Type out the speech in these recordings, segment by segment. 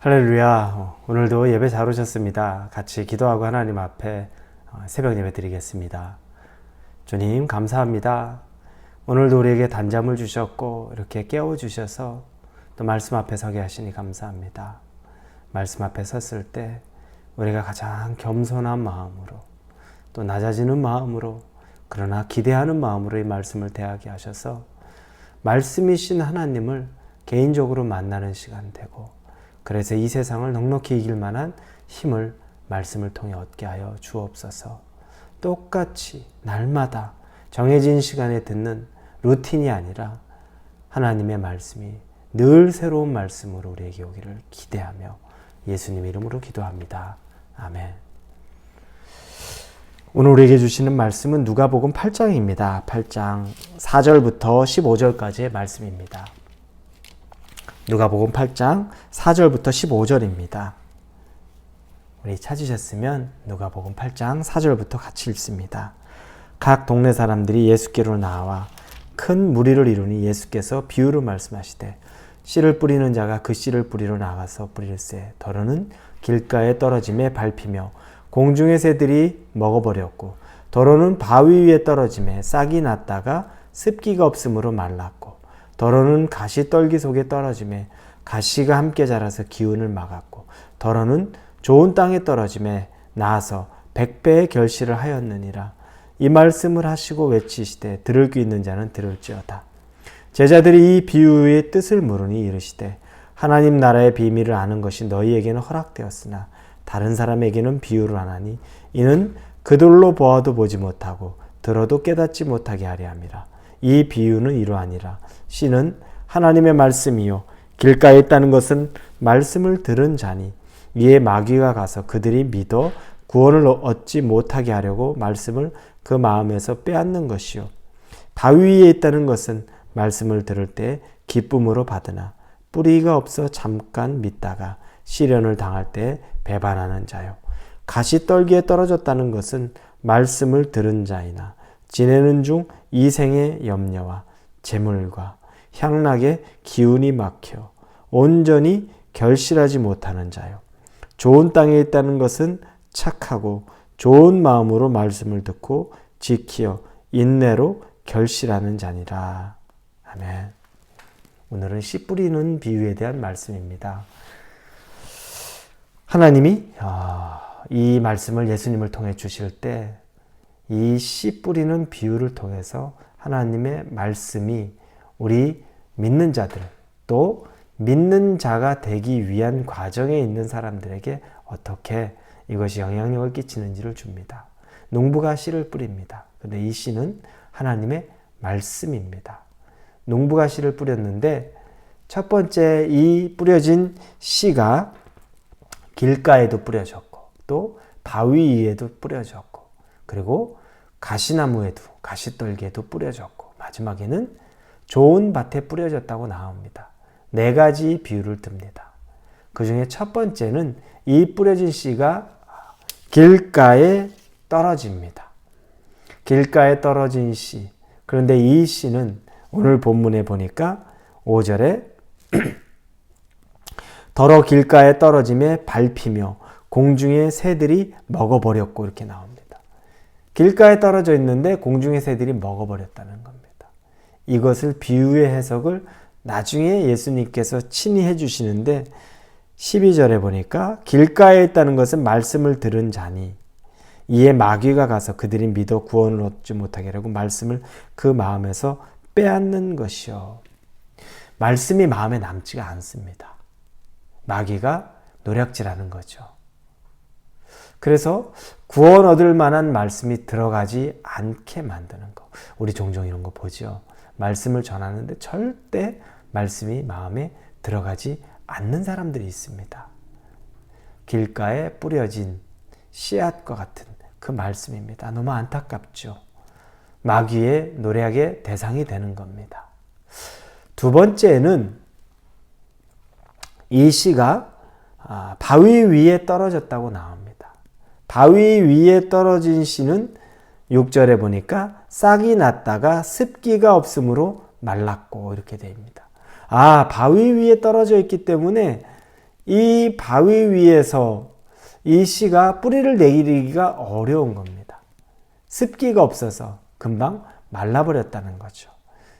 할렐루야. 오늘도 예배 잘 오셨습니다. 같이 기도하고 하나님 앞에 새벽 예배 드리겠습니다. 주님 감사합니다. 오늘도 우리에게 단잠을 주셨고 이렇게 깨워주셔서 또 말씀 앞에 서게 하시니 감사합니다. 말씀 앞에 섰을 때 우리가 가장 겸손한 마음으로 또 낮아지는 마음으로 그러나 기대하는 마음으로 이 말씀을 대하게 하셔서 말씀이신 하나님을 개인적으로 만나는 시간 되고 그래서 이 세상을 넉넉히 이길 만한 힘을 말씀을 통해 얻게 하여 주옵소서. 똑같이 날마다 정해진 시간에 듣는 루틴이 아니라 하나님의 말씀이 늘 새로운 말씀으로 우리에게 오기를 기대하며 예수님 이름으로 기도합니다. 아멘. 오늘 우리에게 주시는 말씀은 누가복음 8장입니다. 8장 4절부터 15절까지의 말씀입니다. 누가복음 8장 4절부터 15절입니다. 우리 찾으셨으면 누가복음 8장 4절부터 같이 읽습니다. 각 동네 사람들이 예수께로 나와 큰 무리를 이루니 예수께서 비유로 말씀하시되 씨를 뿌리는 자가 그 씨를 뿌리러 나가서 뿌릴새 더러는 길가에 떨어짐에 밟히며 공중의 새들이 먹어버렸고 더러는 바위 위에 떨어짐에 싹이 났다가 습기가 없으므로 말랐고 더러는 가시떨기 속에 떨어짐에 가시가 함께 자라서 기운을 막았고 더러는 좋은 땅에 떨어짐에 나아서 100배의 결실을 하였느니라. 이 말씀을 하시고 외치시되 들을 귀 있는 자는 들을지어다. 제자들이 이 비유의 뜻을 물으니 이르시되 하나님 나라의 비밀을 아는 것이 너희에게는 허락되었으나 다른 사람에게는 비유를 안 하니 이는 그들로 보아도 보지 못하고 들어도 깨닫지 못하게 하려 함이라. 이 비유는 이러하니라. 씨는 하나님의 말씀이요 길가에 있다는 것은 말씀을 들은 자니 이에 마귀가 가서 그들이 믿어 구원을 얻지 못하게 하려고 말씀을 그 마음에서 빼앗는 것이요 바위 위에 있다는 것은 말씀을 들을 때 기쁨으로 받으나 뿌리가 없어 잠깐 믿다가 시련을 당할 때 배반하는 자요 가시떨기에 떨어졌다는 것은 말씀을 들은 자이나 지내는 중 이생의 염려와 재물과 향락의 기운이 막혀 온전히 결실하지 못하는 자요. 좋은 땅에 있다는 것은 착하고 좋은 마음으로 말씀을 듣고 지키어 인내로 결실하는 자니라. 아멘. 오늘은 씨 뿌리는 비유에 대한 말씀입니다. 하나님이 이 말씀을 예수님을 통해 주실 때 이 씨 뿌리는 비유를 통해서 하나님의 말씀이 우리 믿는 자들 또 믿는 자가 되기 위한 과정에 있는 사람들에게 어떻게 이것이 영향력을 끼치는지를 줍니다. 농부가 씨를 뿌립니다. 근데 이 씨는 하나님의 말씀입니다. 농부가 씨를 뿌렸는데 첫 번째 이 뿌려진 씨가 길가에도 뿌려졌고 또 바위 위에도 뿌려졌고 그리고 가시나무에도 가시떨기에도 뿌려졌고 마지막에는 좋은 밭에 뿌려졌다고 나옵니다. 4가지 비유를 듭니다. 그 중에 첫 번째는 이 뿌려진 씨가 길가에 떨어집니다. 길가에 떨어진 씨. 그런데 이 씨는 오늘 본문에 보니까 5절에 더러 길가에 떨어짐에 밟히며 공중의 새들이 먹어버렸고 이렇게 나옵니다. 길가에 떨어져 있는데 공중의 새들이 먹어버렸다는 겁니다. 이것을 비유의 해석을 나중에 예수님께서 친히 해주시는데 12절에 보니까 길가에 있다는 것은 말씀을 들은 자니 이에 마귀가 가서 그들이 믿어 구원을 얻지 못하게 하려고 말씀을 그 마음에서 빼앗는 것이요. 말씀이 마음에 남지가 않습니다. 마귀가 노략질하는 거죠. 그래서 구원 얻을 만한 말씀이 들어가지 않게 만드는 거. 우리 종종 이런 거 보죠. 말씀을 전하는데 절대 말씀이 마음에 들어가지 않는 사람들이 있습니다. 길가에 뿌려진 씨앗과 같은 그 말씀입니다. 너무 안타깝죠. 마귀의 노략의 대상이 되는 겁니다. 두 번째는 이 씨가 바위 위에 떨어졌다고 나옵니다. 바위 위에 떨어진 씨는 6절에 보니까 싹이 났다가 습기가 없으므로 말랐고 이렇게 됩니다. 바위 위에 떨어져 있기 때문에 이 바위 위에서 이 씨가 뿌리를 내리기가 어려운 겁니다. 습기가 없어서 금방 말라버렸다는 거죠.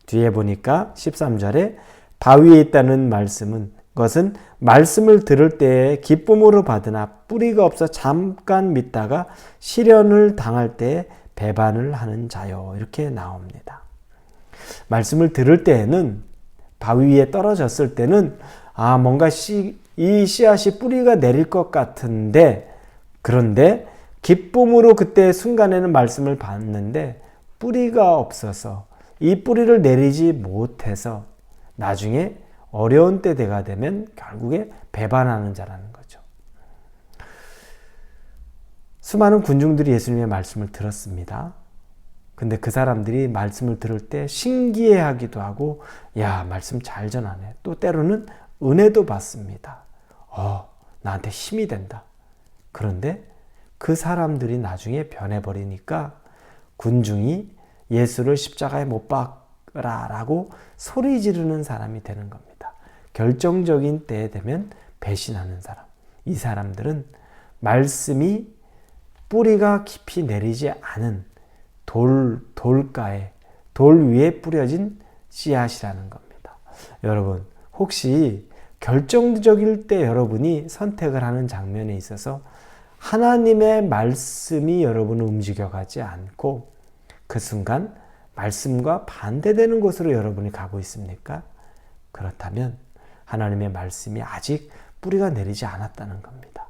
뒤에 보니까 13절에 바위에 있다는 말씀은 것은 말씀을 들을 때에 기쁨으로 받으나 뿌리가 없어 잠깐 믿다가 시련을 당할 때에 배반을 하는 자요. 이렇게 나옵니다. 말씀을 들을 때에는 바위 위에 떨어졌을 때는 뭔가 이 씨앗이 뿌리가 내릴 것 같은데, 그런데 기쁨으로 그때 순간에는 말씀을 받는데 뿌리가 없어서 이 뿌리를 내리지 못해서 나중에 어려운 때가 되면 결국에 배반하는 자라는 거죠. 수많은 군중들이 예수님의 말씀을 들었습니다. 근데 그 사람들이 말씀을 들을 때 신기해하기도 하고, 야, 말씀 잘 전하네. 또 때로는 은혜도 받습니다. 나한테 힘이 된다. 그런데 그 사람들이 나중에 변해버리니까 군중이 예수를 십자가에 못 박으라라고 소리 지르는 사람이 되는 겁니다. 결정적인 때에 되면 배신하는 사람. 이 사람들은 말씀이 뿌리가 깊이 내리지 않은 돌가에, 돌 위에 뿌려진 씨앗이라는 겁니다. 여러분, 혹시 결정적일 때 여러분이 선택을 하는 장면에 있어서 하나님의 말씀이 여러분을 움직여가지 않고 그 순간 말씀과 반대되는 곳으로 여러분이 가고 있습니까? 그렇다면 하나님의 말씀이 아직 뿌리가 내리지 않았다는 겁니다.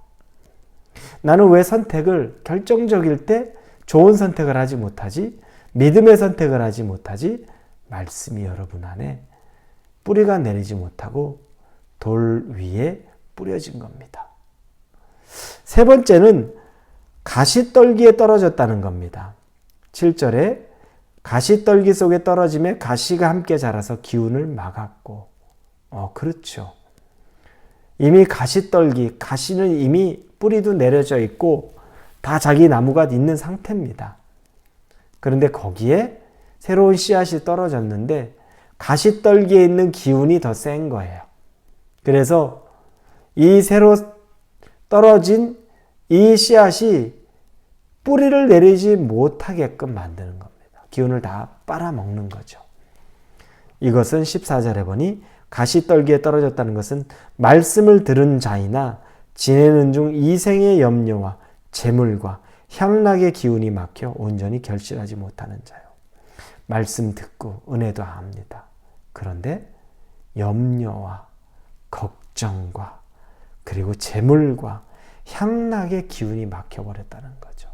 나는 왜 선택을 결정적일 때 좋은 선택을 하지 못하지? 믿음의 선택을 하지 못하지? 말씀이 여러분 안에 뿌리가 내리지 못하고 돌 위에 뿌려진 겁니다. 세 번째는 가시떨기에 떨어졌다는 겁니다. 7절에 가시떨기 속에 떨어짐에 가시가 함께 자라서 기운을 막았고, 그렇죠. 이미 가시는 이미 뿌리도 내려져 있고 다 자기 나무가 있는 상태입니다. 그런데 거기에 새로운 씨앗이 떨어졌는데 가시떨기에 있는 기운이 더 센 거예요. 그래서 이 새로 떨어진 이 씨앗이 뿌리를 내리지 못하게끔 만드는 겁니다. 기운을 다 빨아먹는 거죠. 이것은 14절에 보니 가시떨기에 떨어졌다는 것은 말씀을 들은 자이나 지내는 중 이생의 염려와 재물과 향락의 기운이 막혀 온전히 결실하지 못하는 자요. 말씀 듣고 은혜도 합니다. 그런데 염려와 걱정과 그리고 재물과 향락의 기운이 막혀버렸다는 거죠.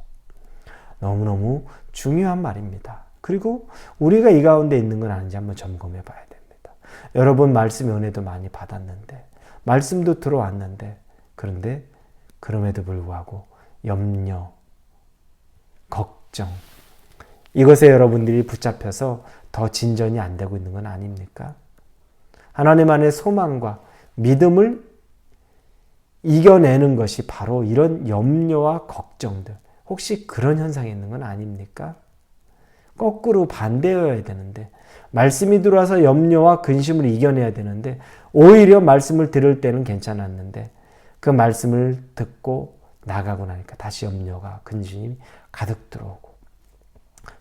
너무너무 중요한 말입니다. 그리고 우리가 이 가운데 있는 건 아닌지 한번 점검해 봐야 됩니다. 여러분 말씀 은혜도 많이 받았는데, 말씀도 들어왔는데, 그런데 그럼에도 불구하고 염려, 걱정, 이것에 여러분들이 붙잡혀서 더 진전이 안 되고 있는 건 아닙니까? 하나님 안에 소망과 믿음을 이겨내는 것이 바로 이런 염려와 걱정들, 혹시 그런 현상이 있는 건 아닙니까? 거꾸로 반대여야 되는데, 말씀이 들어와서 염려와 근심을 이겨내야 되는데 오히려 말씀을 들을 때는 괜찮았는데 그 말씀을 듣고 나가고 나니까 다시 염려가 근심이 가득 들어오고,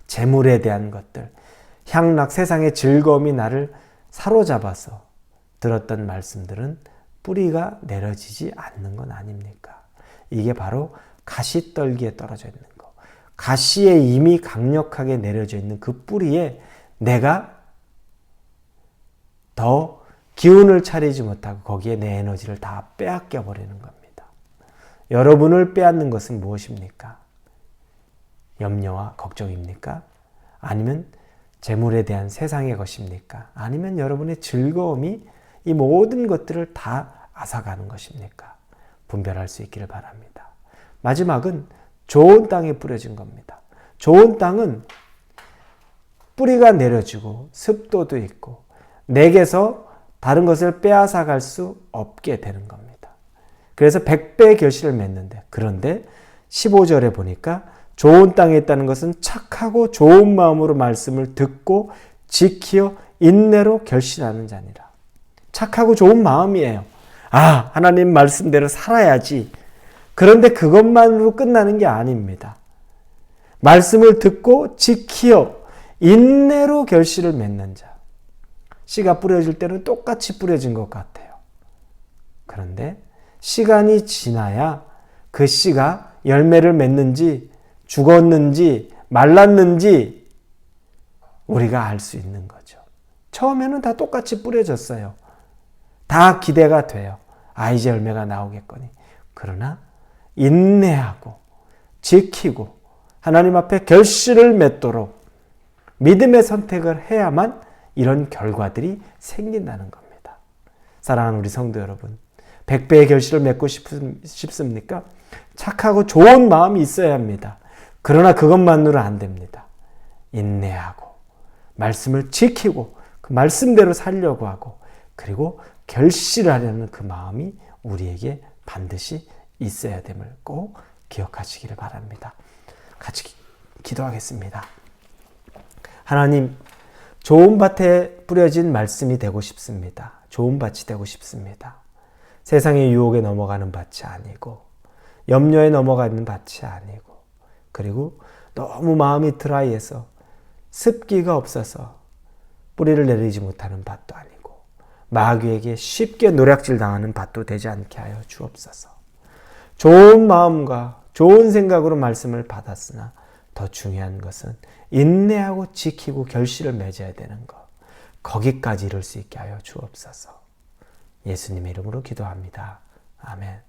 재물에 대한 것들, 향락, 세상의 즐거움이 나를 사로잡아서 들었던 말씀들은 뿌리가 내려지지 않는 건 아닙니까? 이게 바로 가시떨기에 떨어져 있는 거. 가시에 이미 강력하게 내려져 있는 그 뿌리에 내가 더 기운을 차리지 못하고 거기에 내 에너지를 다 빼앗겨 버리는 겁니다. 여러분을 빼앗는 것은 무엇입니까? 염려와 걱정입니까? 아니면 재물에 대한 세상의 것입니까? 아니면 여러분의 즐거움이 이 모든 것들을 다 앗아가는 것입니까? 분별할 수 있기를 바랍니다. 마지막은 좋은 땅에 뿌려진 겁니다. 좋은 땅은 뿌리가 내려지고 습도도 있고 내게서 다른 것을 빼앗아갈 수 없게 되는 겁니다. 그래서 100배의 결실을 맺는데, 그런데 15절에 보니까 좋은 땅에 있다는 것은 착하고 좋은 마음으로 말씀을 듣고 지키어 인내로 결실하는 자니라. 착하고 좋은 마음이에요. 하나님 말씀대로 살아야지. 그런데 그것만으로 끝나는 게 아닙니다. 말씀을 듣고 지키어 인내로 결실을 맺는 자. 씨가 뿌려질 때는 똑같이 뿌려진 것 같아요. 그런데 시간이 지나야 그 씨가 열매를 맺는지 죽었는지 말랐는지 우리가 알 수 있는 거죠. 처음에는 다 똑같이 뿌려졌어요. 다 기대가 돼요. 이제 열매가 나오겠거니. 그러나 인내하고 지키고 하나님 앞에 결실을 맺도록 믿음의 선택을 해야만 이런 결과들이 생긴다는 겁니다. 사랑하는 우리 성도 여러분, 100배의 결실을 맺고 싶습니까? 착하고 좋은 마음이 있어야 합니다. 그러나 그것만으로 안 됩니다. 인내하고 말씀을 지키고 그 말씀대로 살려고 하고 그리고 결실하려는 그 마음이 우리에게 반드시 있어야 됨을 꼭 기억하시기를 바랍니다. 같이 기도하겠습니다. 하나님, 좋은 밭에 뿌려진 말씀이 되고 싶습니다. 좋은 밭이 되고 싶습니다. 세상의 유혹에 넘어가는 밭이 아니고 염려에 넘어가는 밭이 아니고 그리고 너무 마음이 드라이해서 습기가 없어서 뿌리를 내리지 못하는 밭도 아니고 마귀에게 쉽게 노략질 당하는 밭도 되지 않게 하여 주옵소서. 좋은 마음과 좋은 생각으로 말씀을 받았으나 더 중요한 것은 인내하고 지키고 결실을 맺어야 되는 것. 거기까지 이룰 수 있게 하여 주옵소서. 예수님의 이름으로 기도합니다. 아멘.